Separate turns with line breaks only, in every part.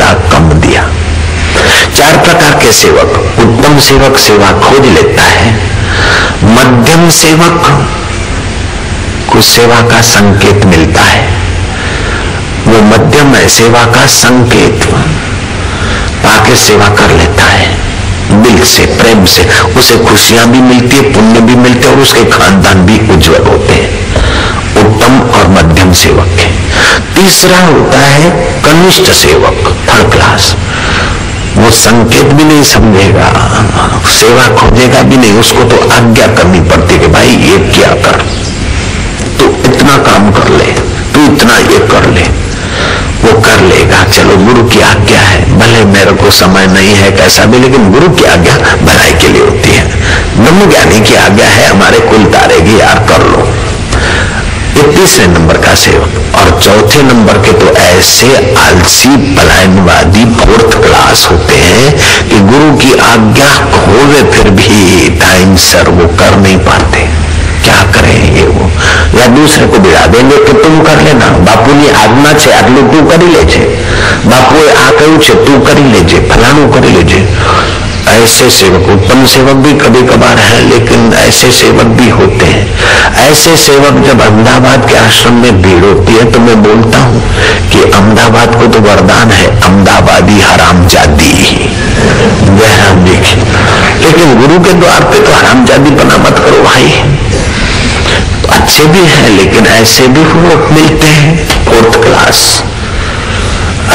थोड़ा कम दिया। 4 प्रकार के सेवक। उत्तम सेवक सेवा खोज लेता है, मध्यम सेवक को सेवा का संकेत मिलता है, वो मध्यम है, सेवा का संकेत पाके सेवा कर लेता है दिल से, प्रेम से, उसे खुशियां भी मिलती है, पुण्य भी मिलते हैं और उसके खानदान भी उज्जवल होते हैं। उत्तम और मध्यम सेवक है। तीसरा होता है कनिष्ठ सेवक, 3rd क्लास। वो संकेत भी नहीं समझेगा, सेवा खोजेगा भी नहीं, उसको तो आज्ञा करनी पड़ती है कि भाई ये क्या कर, तू इतना काम कर ले, तू इतना ये कर ले, वो कर लेगा। चलो गुरु की आज्ञा है, भले मेरे को समय नहीं है कैसा भी, लेकिन गुरु की आज्ञा भलाई के लिए होती है। ब्रह्म ज्ञानी की आज्ञा है हमारे कुल तारेगी यार, कर लो। ये 3रे नंबर का सेवक। और 4थे नंबर के तो ऐसे आलसी पलायनवादी 4th क्लास होते हैं कि गुरु की आज्ञा खोवे फिर भी टाइम सर वो कर नहीं पाते। क्या करें ये वो, या दूसरे को बिड़ा देंगे कि तुम कर लेना, बापू ની આજ્ઞા છે આટલું તું કરી લેજે, બાપુએ આ કહ્યું છે તું કરી લેજે, ફલાણું કરી લેજે। ऐसे सेवक, उत्तम सेवक भी कभी कभार है, लेकिन ऐसे सेवक भी होते हैं। ऐसे सेवक जब अहमदाबाद के आश्रम में भीड़ होती है तो मैं बोलता हूँ कि अहमदाबाद को तो वरदान है, अहमदाबादी हरामजादी, राम जी की। लेकिन गुरु के द्वार पे तो हरामजादी बना मत करो भाई। अच्छे भी हैं लेकिन ऐसे भी लोग मिलते हैं 4th क्लास।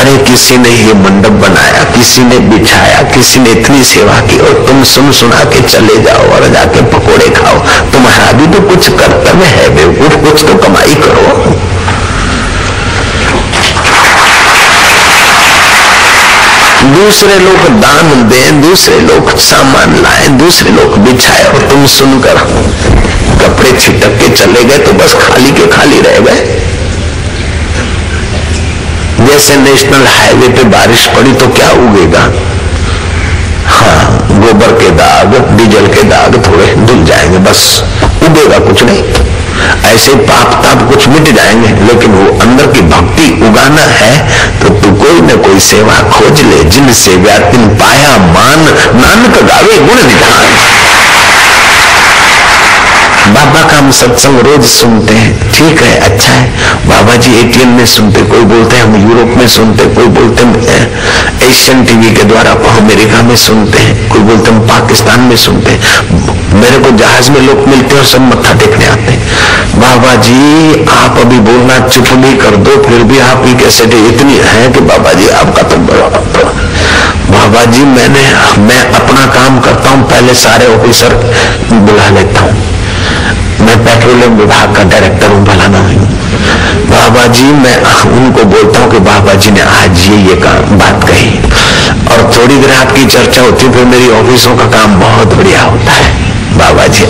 अरे किसी ने ये मंडप बनाया, किसी ने बिछाया, किसी ने इतनी सेवा की और तुम सुना के चले जाओ और जाके पकोड़े खाओ। तुम्हारा भी तो कुछ कर्तव्य है बेवकूफ, कुछ तो कमाई करो। दूसरे लोग दान दें, दूसरे लोग सामान लाएं, दूसरे लोग बिछाए और तुम सुनकर कपड़े छिटक के चले गए तो बस खाली के खाली रह गए। जैसे नेशनल हाईवे पे बारिश पड़ी तो क्या उगेगा? हाँ, गोबर के दाग, डीजल के दाग थोड़े धुल जाएंगे, बस उगेगा कुछ नहीं। ऐसे पाप ताप कुछ मिट जाएंगे, लेकिन वो अंदर की भक्ति उगाना है तो तू कोई न कोई सेवा खोज ले। जिन सेव्या तिन पाया मान, नानक गावे गुण निधान। बाबा का हम सत्संग रोज सुनते हैं, ठीक है, अच्छा है। बाबा जी एटीएन में सुनते, कोई बोलते हैं हम यूरोप में सुनते, कोई बोलते हैं एशियन टीवी के द्वारा अमेरिका में सुनते हैं, कोई बोलते हैं पाकिस्तान में सुनते हैं। मेरे को जहाज में लोग मिलते हैं और सब मत्था टेकने आते हैं। बाबा जी आप अभी बोलना चुप भी कर दो, फिर भी आपकी कैसेट इतनी है कि बाबा जी आपका तो बड़ा। बाबा जी मैं अपना काम करता हूँ, पहले सारे ऑफिसर बुला लेता हूँ। मैं पेट्रोलियम विभाग का डायरेक्टर हूँ, भला ना हूँ। बाबा जी मैं उनको बोलता हूँ कि बाबा जी ने आज ये बात कही, और थोड़ी देर आपकी चर्चा होती है, फिर मेरी ऑफिसों का काम बहुत बढ़िया होता है। बाबा जी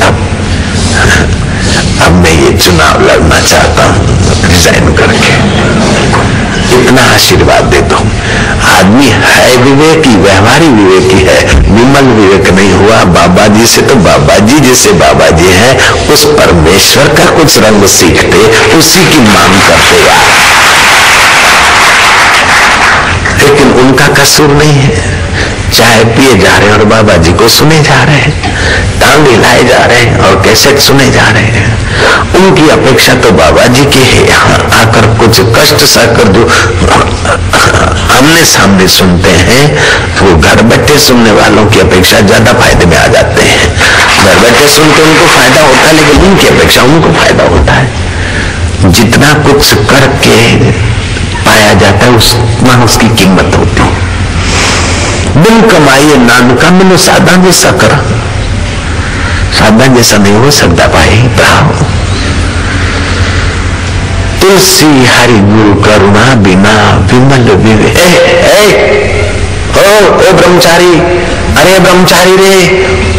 अब मैं ये चुनाव लड़ना चाहता हूँ रिजाइन करके, इतना आशीर्वाद देता हूँ। आदमी है विवेकी, व्यवहारी विवेकी है, विमल विवेक नहीं हुआ। बाबा जी से तो बाबा जी जैसे बाबा जी है, उस परमेश्वर का कुछ रंग सीखते, उसी की मांग करते यार। लेकिन उनका कसूर नहीं है, चाय पिए जा रहे हैं और बाबा जी को सुने जा रहे हैं, टांग हिलाए जा रहे हैं और कैसेट सुने जा रहे हैं। उनकी अपेक्षा तो बाबा जी की है, यहाँ आकर कुछ कष्ट सहकर जो आमने सामने सुनते हैं, वो घर बैठे सुनने वालों की अपेक्षा ज्यादा फायदे में आ जाते हैं। घर बैठे सुनते उनको फायदा होता है, लेकिन उनकी अपेक्षा उनको फायदा होता है। जितना कुछ करके पाया जाता है उतना उसकी कीमत होती है। बिन कमाइए नानका मैंने साधा जैसा करा, साधा जैसा नहीं हो सकता भाई। तुलसी हरि गुरु करुणा बिना विमल विवेक। ओ ब्रह्मचारी, अरे ब्रह्मचारी रे,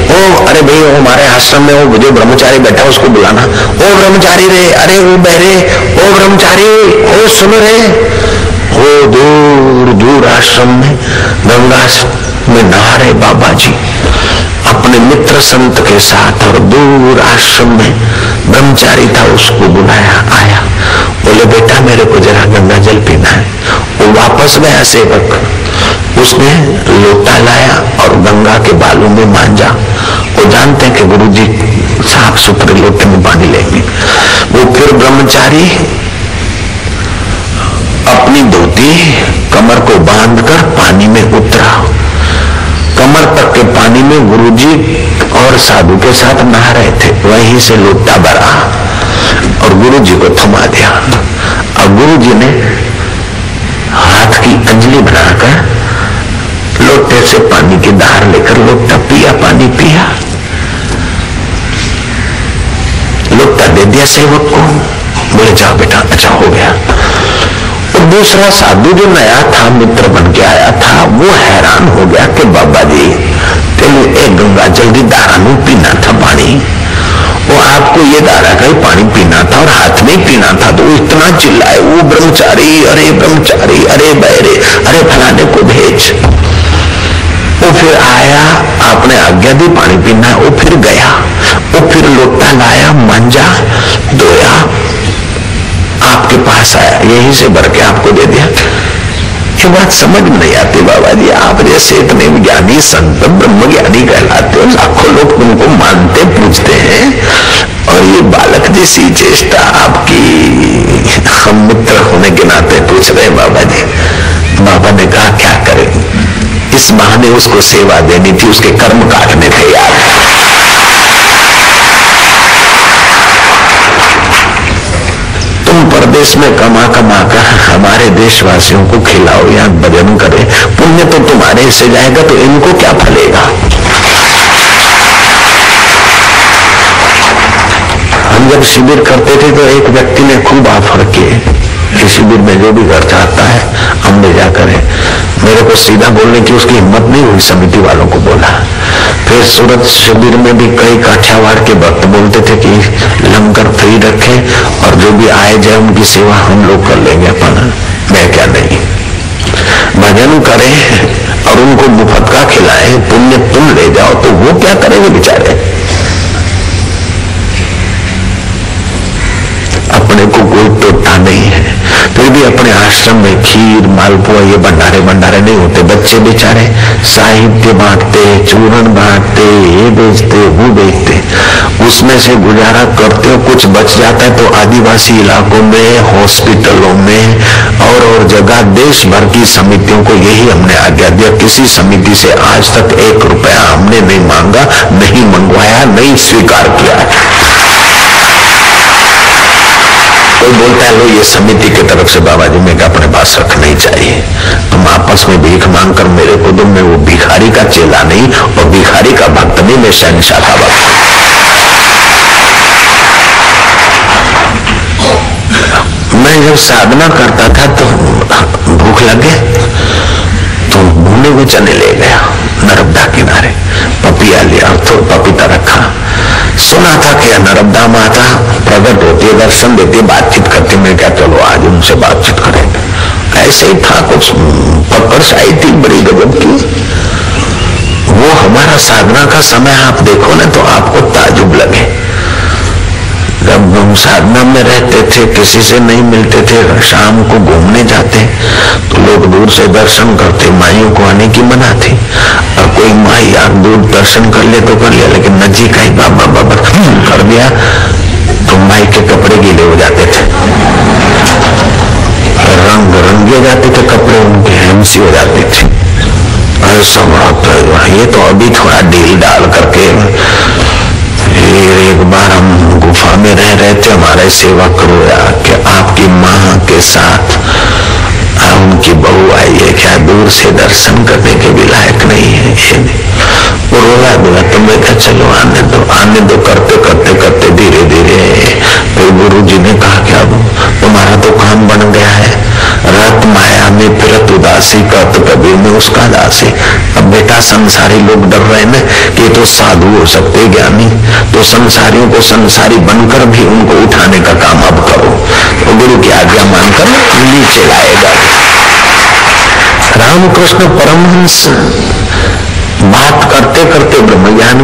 ओ अरे भाई वो हमारे आश्रम में वो जो ब्रह्मचारी बैठा उसको बुलाना। ओ ब्रह्मचारी रे, अरे वो बहरे, ओ ब्रह्मचारी, ओ सुन रे। वो दूर दूर आश्रम में गंगा में नहा रहे बाबा जी अपने मित्र संत के साथ, और दूर आश्रम में ब्रह्मचारी था, उसको बुलाया, आया, बोले बेटा मेरे को जरा गंगा जल पीना है। वो वापस गया सेवक, उसने लोटा लाया और गंगा के बालू में मांजा। वो जानते हैं कि गुरुजी साफ सुथरे लोटे में पानी लेंगे। वो फिर ब्रह्मचारी अपनी धोती कमर को बांधकर पानी में उतरा। कमर तक के पानी में गुरुजी और साधु के साथ नहा रहे थे। वहीं से लोटा भरा और गुरुजी को थमा दिया। अब गुरुजी ने हाथ की अंजलि बनाकर लोटे से पानी की धार लेकर लोटा पिया, पानी पिया, लोटा दे दिया सेवक को। बोले जाओ बेटा, अच्छा हो गया। और दूसरा साधु जो नया था, मित्र बन के आया था, वो हैरान हो गया कि बाबा जी तेरे एक गंगा जल्दी धारा में पीना था पानी, वो आपको ये धारा का ही पानी पीना था और हाथ में पीना था, तो वो इतना चिल्लाए। वो ब्रह्मचारी, अरे ब्रह्मचारी, अरे बैरे, अरे फलाने को भेज। वो फिर आया, आपने आज्ञा दी पानी पीना है, वो फिर गया, वो फिर लोटा लाया, मांजा, धोया, आपके पास आया, यहीं से भर के आपको दे दिया। ये बात समझ में नहीं आती बाबा जी। आप जैसे इतने ज्ञानी संत ब्रह्म ज्ञानी कहलाते हो, लाखों लोग उनको मानते पूछते हैं, और ये बालक जैसी चेष्टा आपकी हम मित्र होने के नाते पूछ रहे बाबा जी। बाबा ने कहा क्या करें, इस बहाने उसको सेवा देनी थी, उसके कर्म काटने थे यार। तुम परदेश में कमा कमा कर हमारे देशवासियों को खिलाओ या भजन करे, पुण्य तो तुम्हारे से जाएगा, तो इनको क्या फलेगा। हम जब शिविर करते थे तो एक व्यक्ति ने खूब ऑफर किए कि शिविर में जो भी घर चाहता है हम ले जा करें। मेरे को सीधा बोलने की उसकी हिम्मत नहीं हुई, समिति वालों को बोला। फिर सूरत शिविर में भी कई काठियावाड़ के भक्त बोलते थे कि लंगर फ्री रखें और जो भी आए जाए उनकी सेवा हम लोग कर लेंगे। अपन मैं क्या नहीं, भजन करें और उनको मुफ्त का खिलाएं, पुण्य तुम ले जाओ, तो वो क्या करेंगे बेचारे। अपने को कोई टोटा नहीं है, फिर भी अपने आश्रम में खीर मालपुआ ये भंडारे नहीं होते। बच्चे बेचारे साहित्य बांटते, चूर्ण बांटते, ये बेचते वो बेचते, उसमें से गुजारा करते हो। कुछ बच जाता है तो आदिवासी इलाकों में, हॉस्पिटलों में और जगह देश भर की समितियों को यही हमने आज्ञा दिया। किसी समिति से आज तक 1 रुपया हमने नहीं मांगा, नहीं मंगवाया, नहीं स्वीकार किया। कोई बोलता है लो ये समिति की तरफ से, बाबा जी मैं अपने पास रखना ही चाहिए। तुम आपस में भीख मांगकर मेरे को दो, मैं वो भिखारी का चेला नहीं और भिखारी का भक्त नहीं, मैं शहंशाह का भक्त। मैं जब साधना करता था तो भूख लगे तो घूमने को चले ले गया नर्मदा किनारे, पपिया लिया तो पपीता रखा। सुना था कि नर्मदा माता प्रकट होती है, दर्शन देती है, बातचीत करती। मैं क्या चलो आज उनसे बातचीत करेंगे। ऐसे ही था, कुछ पकड़ आई थी बड़ी गजब की। वो हमारा साधना का समय आप देखो ना तो आपको ताजुब लगे। जब हम साधना में रहते थे, किसी से नहीं मिलते थे, शाम को घूमने जाते तो लोग दूर से दर्शन करते, माइयों को आने की मना थी। और कोई माई आप दूर दर्शन कर ले तो कर लिया, लेकिन नजीक आई बाबा बाबा कर दिया तो माई के कपड़े गीले हो जाते थे, रंग रंगे जाते थे कपड़े, उनके हंसी हो जाती थी। ऐसा बात ये तो अभी थोड़ा ढील डाल करके। एक बार हम गुफा में रह रहे थे, हमारे सेवक रोया कि आपकी माँ के साथ उनकी बहू आई है, क्या दूर से दर्शन करने के भी लायक नहीं है। वो रोया बोला तो मैं क्या चलो आने दो। करते करते करते धीरे धीरे फिर गुरु जी ने कहा कि अब तुम्हारा तो काम बन गया है, रत माया में फिरत उदासी करत कबीर में उसका दासी। अब बेटा संसारी लोग डर रहे ना कि तो साधु हो सकते ज्ञानी, तो संसारियों को संसारी बनकर भी उनको उठाने का काम अब करो। तो गुरु की आज्ञा मानकर नीचे लाएगा। रामकृष्ण परमहंस बात करते करते ब्रह्म ज्ञान